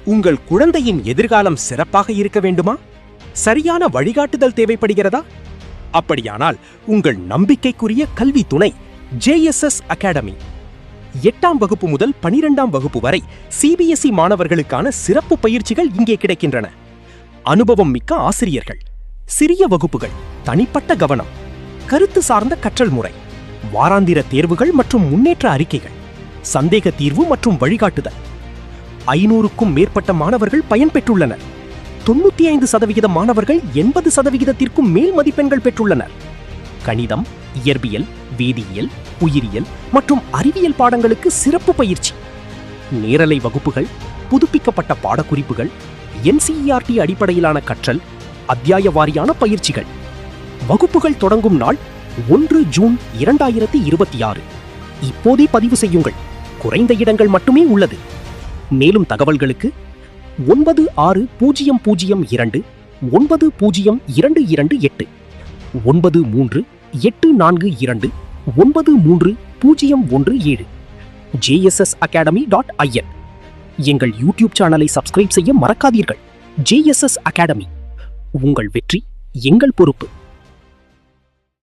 உங்கள் குழந்தையின் எதிர்காலம் சிறப்பாக இருக்க வேண்டுமா? சரியான வழிகாட்டுதல் தேவைப்படுகிறதா? அப்படியானால் உங்கள் நம்பிக்கைக்குரிய கல்வி துணை JSS அகாடமி. 8ஆம் வகுப்பு முதல் 12ஆம் வகுப்பு வரை CBSE மாணவர்களுக்கான சிறப்பு பயிற்சிகள் இங்கே கிடைக்கின்றன. அனுபவம் மிக்க ஆசிரியர்கள், சிறிய வகுப்புகள், தனிப்பட்ட கவனம், கருத்து சார்ந்த கற்றல் முறை, வாராந்திர தேர்வுகள் மற்றும் முன்னேற்ற அறிக்கைகள், சந்தேக தீர்வு மற்றும் வழிகாட்டுதல். 500க்கும் மேற்பட்ட மாணவர்கள் பயன்பெற்றுள்ளனர். 95% மாணவர்கள் 80%த்திற்கும் மேல் மதிப்பெண்கள் பெற்றுள்ளனர். கணிதம், இயற்பியல், வேதியியல், உயிரியல் மற்றும் அறிவியல் பாடங்களுக்கு சிறப்பு பயிற்சி, நேரலை வகுப்புகள், புதுப்பிக்கப்பட்ட பாடக்குறிப்புகள், NCERT அடிப்படையிலான கற்றல், அத்தியாய வாரியான பயிற்சிகள். வகுப்புகள் தொடங்கும் நாள் 1 ஜூன் 2026. இப்போதே பதிவு செய்யுங்கள். குறைந்த இடங்கள் மட்டுமே உள்ளது. மேலும் தகவல்களுக்கு 9600290228 9384293017 JSSacademy.in. எங்கள் யூடியூப் சேனலை சப்ஸ்கிரைப் செய்ய மறக்காதீர்கள். JSS அகாடமி, உங்கள் வெற்றி எங்கள் பொறுப்பு.